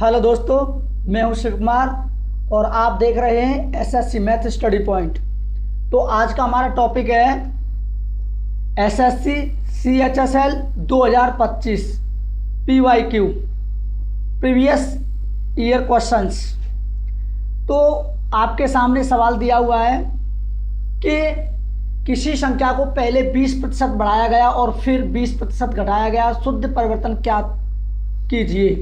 Hello दोस्तों, मैं हूं शिव कुमार और आप देख रहे हैं एसएससी मैथ स्टडी पॉइंट। तो आज का हमारा टॉपिक है SSC CHSL 2025 PYQ previous year questions. तो आपके सामने सवाल दिया हुआ है कि किसी संख्या को पहले 20% बढ़ाया गया और फिर 20% घटाया गया, शुद्ध परिवर्तन क्या कीजिए।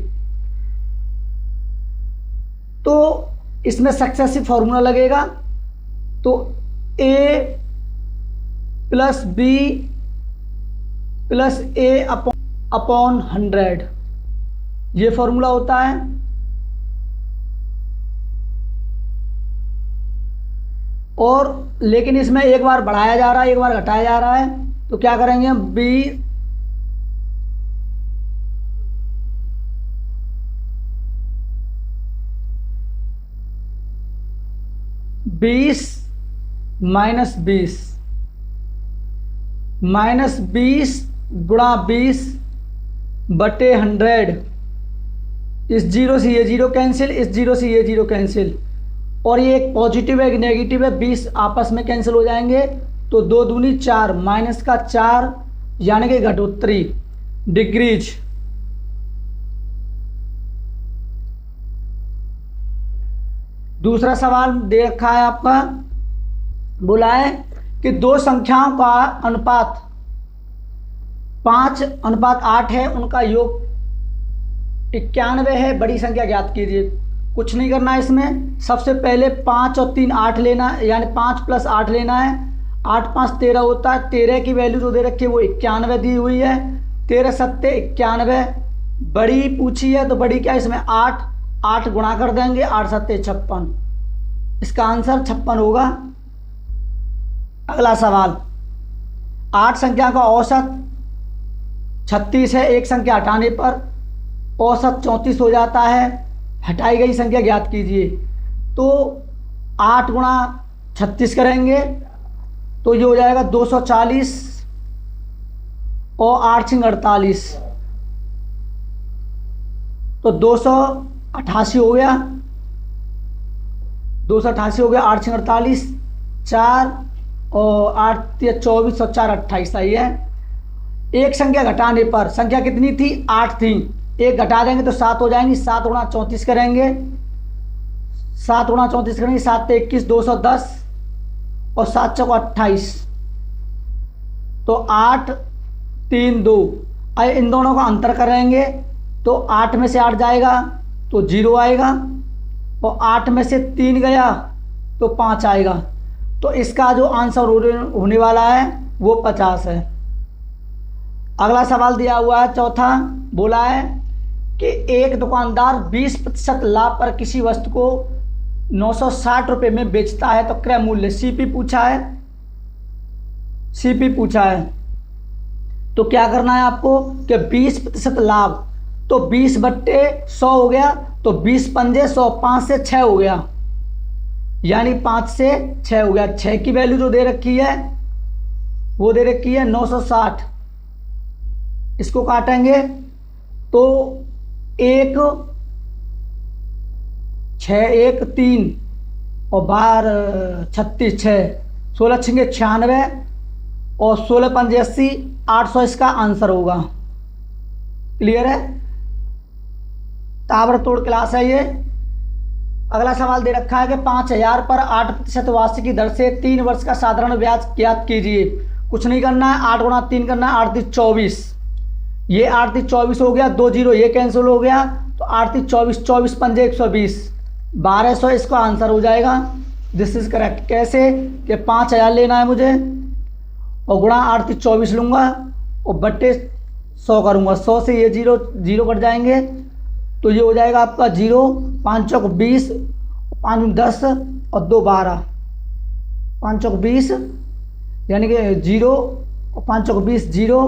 तो इसमें सक्सेसिव फॉर्मूला लगेगा। तो a plus B plus A upon 100 ये फॉर्मूला होता है। और लेकिन इसमें एक बार बढ़ाया जा रहा है, एक बार घटाया जा रहा है। तो क्या करेंगे हम, b बीस माइनस 20 गुणा 20 बटे 100। इस जीरो से ये जीरो कैंसिल, इस जीरो से ये जीरो कैंसिल, और ये एक पॉजिटिव है एक नेगेटिव है, 20 आपस में कैंसिल हो जाएंगे। तो 2 दूनी 4, माइनस का 4 यानी कि घटोत्तरी डिग्रीज। दूसरा सवाल दे रखा है आपका, बोला है कि दो संख्याओं का अनुपात 5:8 है, उनका योग 91 है, बड़ी संख्या ज्ञात कीजिए। कुछ नहीं करना है इसमें, सबसे पहले 5 और 3 8 लेना है, यानी 5 + 8 लेना है। 8 5 13 होता है। 13 की वैल्यू जो दे रखी है वो 91 दी हुई है। 13 सत्ते 91, बड़ी पूछी है तो बड़ी क्या, इसमें 8 गुणा कर देंगे, 8 सत्ते 56। इसका आंसर 56 होगा। अगला सवाल, 8 संख्या का औसत 36 है, एक संख्या हटाने पर औसत 34 हो जाता है। हटाई गई संख्या ज्ञात कीजिए। तो 8 गुणा 36 करेंगे तो ये हो जाएगा 240 और 8 × 48 तो 288 हो गया। 288 हो गया। 8 × 48 4 और 8 × 24 और 4 28 सही है। एक संख्या घटाने पर, संख्या कितनी थी, 8 थी, एक घटा देंगे तो 7 हो जाएंगी। 7 गुणा 34 करेंगे, 7 गुणा 34 करेंगे, 7 × 21 210 और 7 × 4 28 तो 8 3 2। अब इन दोनों का अंतर करेंगे तो 8 में से 8 जाएगा तो 0 आएगा, और 8 में से 3 गया तो 5 आएगा। तो इसका जो आंसर होने वाला है वो 50 है। अगला सवाल दिया हुआ है चौथा, बोला है कि एक दुकानदार 20% लाभ पर किसी वस्तु को 960 रुपये में बेचता है, तो क्रय मूल्य सीपी पूछा है। तो क्या करना है आपको कि 20% लाभ, तो 20 बट्टे 100 हो गया, तो 20 पंजे 100, 5 से 6 हो गया, यानी 5 से 6 हो गया। 6 की वैल्यू जो दे रखी है वो दे रखी है 960। इसको काटेंगे तो 1 6 1 3 और बाहर 36 6, 16 6 96 और 16 पंजे 80, 800 इसका आंसर होगा। क्लियर है, ताबड़तोड़ क्लास है ये। अगला सवाल दे रखा है कि 5000 पर 8% वार्षिक की दर से 3 वर्ष का साधारण ब्याज ज्ञात कीजिए। कुछ नहीं करना है, 8 गुणा 3 करना है, 8 3 24, ये 8 3 24 हो गया, 2 0 ये कैंसिल हो गया, तो 8 3 24, 24 पंजे 120, 1200 इसका आंसर हो जाएगा। This is correct. कैसे कि 5000 लेना है मुझे और गुणा 8 3 24 लूँगा और बट्टे 100 करूँगा, 100 से ये जीरो कट जाएंगे, तो ये हो जाएगा आपका 0, 5 चौक 20, 5 10 और 2 12, 5 चौक 20 यानी कि 0 और 5 चौक 20 0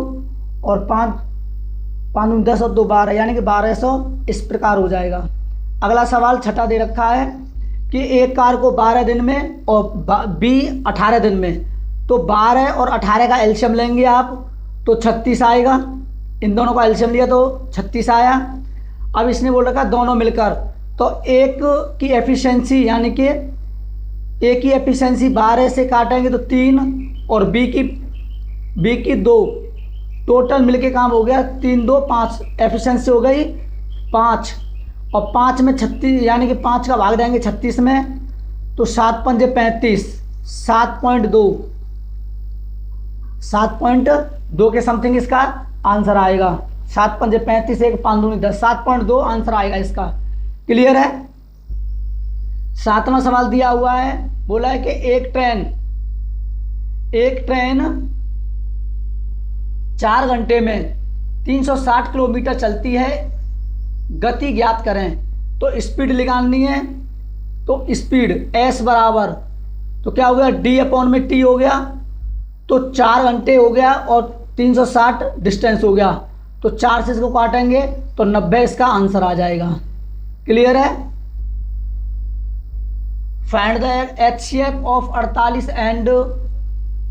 और 5 10 और 2 12 यानी कि 1200 इस प्रकार हो जाएगा। अगला सवाल छठा दे रखा है कि एक कार को 12 दिन में और बी 18 दिन में, तो 12 और 18 का एलसीएम लेंगे आप तो 36 आएगा। इन दोनों का एलसीएम लिया तो 36 आया। अब इसने बोल रखा है दोनों मिलकर, तो एक की एफिशिएंसी यानी कि ए की एफिशिएंसी 12 से काटेंगे तो 3 और बी की 2, टोटल मिलके काम हो गया 3 2 5, एफिशिएंसी हो गई 5 और 5 में 36 यानी कि 5 का भाग देंगे 36 में तो 7 पंजे 35, 7.2 के समथिंग इसका आंसर आएगा। 7 पंजे 35, 1 5 दूनी 10, 7.2 आंसर आएगा इसका। क्लियर है। 7वां सवाल दिया हुआ है, बोला है कि एक ट्रेन 4 घंटे में 360 किलोमीटर चलती है, गति ज्ञात करें। तो स्पीड निकालनी है, तो स्पीड S बराबर तो क्या हो गया D/T हो गया, तो 4 घंटे हो गया और 360 डिस्टेंस हो गया, तो 4 से इसको काटेंगे तो 90 इसका आंसर आ जाएगा। क्लियर है। Find the HCF of 48 and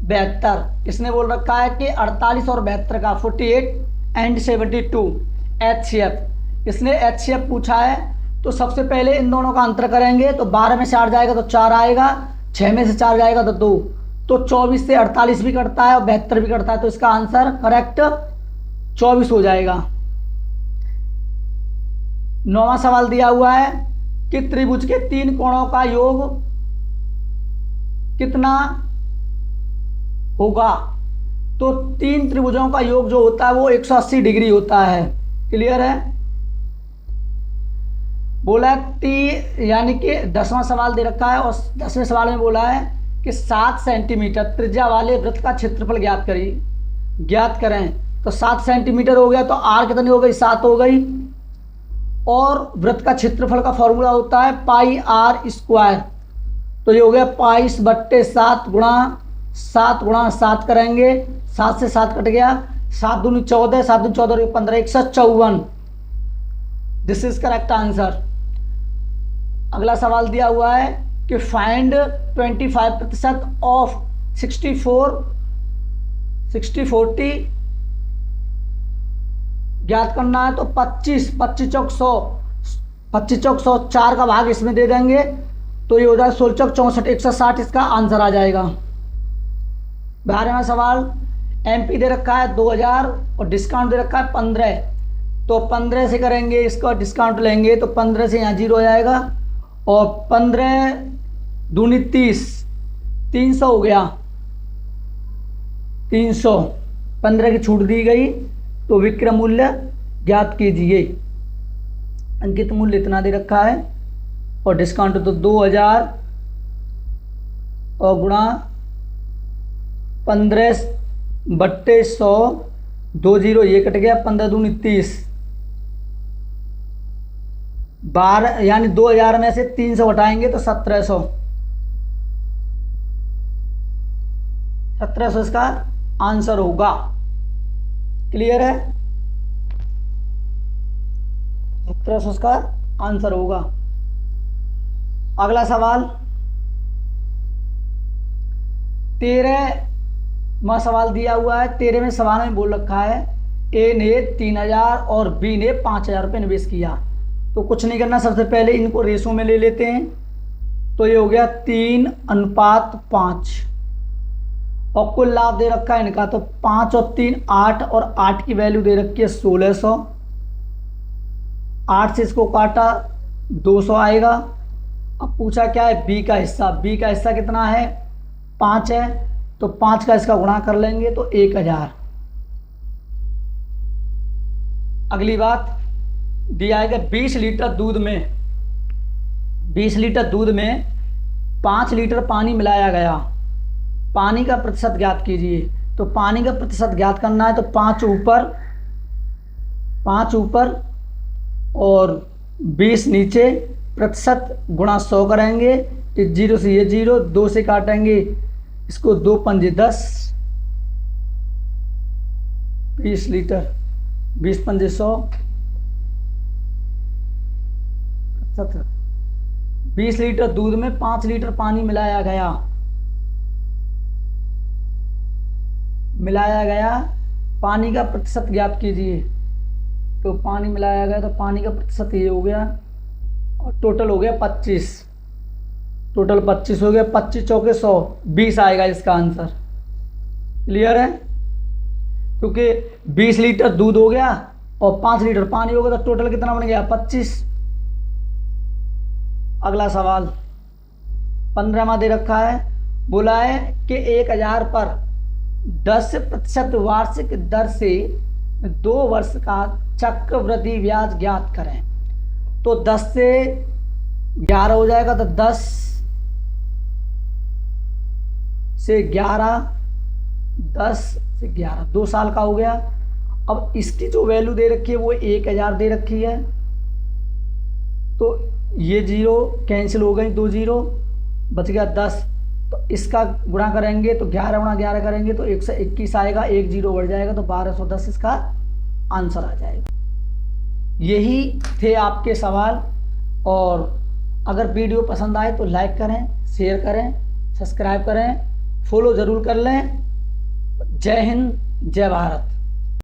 72। इसने बोल रखा है कि 48 और 72 का 48 एंड 72 HCF। इसने HCF पूछा है, तो सबसे पहले इन दोनों का अंतर करेंगे, तो 12 में से 8 जाएगा तो 4 आएगा, 6 में से 4 जाएगा तो 2, तो 24 से 48 भी कटता है और 72 भी कटता है, तो इसका आंसर करेक्ट 24 हो जाएगा। 9वां सवाल दिया हुआ है कि त्रिभुज के 3 कोणों का योग कितना होगा। तो 3 त्रिभुजों का योग जो होता है वो 180 डिग्री होता है। क्लियर है। बोला यानी कि 10वां सवाल दे रखा है और 10वें सवाल में बोला है कि 7 सेंटीमीटर त्रिज्या वाले वृत्त का क्षेत्रफल ज्ञात करें। तो 7 सेंटीमीटर हो गया, तो आर कितनी हो गई 7 हो गई, और वृत्त का क्षेत्रफल का फॉर्मूला होता है पाई आर स्क्वायर। तो ये हो गया पाई बट्टे 7 गुणा 7 करेंगे, 7 से 7 कट गया, 7 दूनी 14, 7 दूनी 14 और 15 154। This is correct answer. अगला सवाल दिया हुआ है कि फाइंड 25% ऑफ 60/40 ज्ञात करना है। तो 25 चौक 100, 25 चौक 100, 4 का भाग इसमें दे देंगे तो ये हो जाए 16 चौक 64, 160 इसका आंसर आ जाएगा। 12वां सवाल MP दे रखा है 2000 और डिस्काउंट दे रखा है 15, तो 15 से करेंगे, इसका डिस्काउंट लेंगे तो 15 से यहाँ 0 हो जाएगा और 15 दूनी 30, 300 हो गया, 300, 15 की छूट दी गई, तो विक्रय मूल्य ज्ञात कीजिए। अंकित मूल्य इतना दे रखा है और डिस्काउंट तो 2000 और गुणा 15/100, 2 0 ये कट गया, 15 दूनी 30, 12 यानी 2000 में से 300 हटाएंगे तो 1700 इसका आंसर होगा। क्लियर है। 1700 इसका आंसर होगा। अगला सवाल 13वां सवाल दिया हुआ है। 13वें सवाल में बोल रखा है ए ने 3000 और बी ने 5000 रुपये निवेश किया। तो कुछ नहीं करना, सबसे पहले इनको रेशो में ले लेते हैं। तो ये हो गया 3:5 और कुल लाभ दे रखा है इनका, तो 5 और 3 8 और 8 की वैल्यू दे रखी है 1600। 8 से इसको काटा 200 आएगा। अब पूछा क्या है बी का हिस्सा। बी का हिस्सा कितना है 5 है, तो 5 का इसका गुणा कर लेंगे तो 1000। अगली बात दिया है 20 लीटर दूध में 5 लीटर पानी मिलाया गया, पानी का प्रतिशत ज्ञात कीजिए। तो पानी का प्रतिशत ज्ञात करना है, तो 5 ऊपर और 20 नीचे, प्रतिशत गुणा 100 करेंगे, 0 से ये 0, 2 से काटेंगे इसको, 2 पंजे 10, 20 लीटर, 20 पंजे 100, 20 लीटर दूध में 5 लीटर पानी मिलाया गया, पानी का प्रतिशत ज्ञात कीजिए। तो पानी मिलाया गया तो पानी का प्रतिशत ये हो गया और टोटल हो गया 25। टोटल 25 हो गया, 25 चौके 100, 20 आएगा इसका आंसर। क्लियर है? क्योंकि 20 लीटर दूध हो गया और 5 लीटर पानी हो गया तो टोटल कितना बन गया? 25। अगला सवाल 15वां दे रखा है, बोला है कि 1000 पर 10% वार्षिक दर से 2 वर्ष का चक्रवृद्धि ब्याज ज्ञात करें। तो 10 से 11 हो जाएगा तो 10 से 11, 10 से 11, 2 साल का हो गया। अब इसकी जो वैल्यू दे रखी है वो 1000 दे रखी है, तो ये 0 कैंसिल हो गई, 2 0 बच गया 10। तो इसका गुणा करेंगे तो 11 गुणा 11 करेंगे तो 121 आएगा, 1 0 बढ़ जाएगा तो 1210 इसका आंसर आ जाएगा। यही थे आपके सवाल। और अगर वीडियो पसंद आए तो लाइक करें, शेयर करें, सब्सक्राइब करें, फॉलो ज़रूर कर लें। जय हिंद, जय भारत।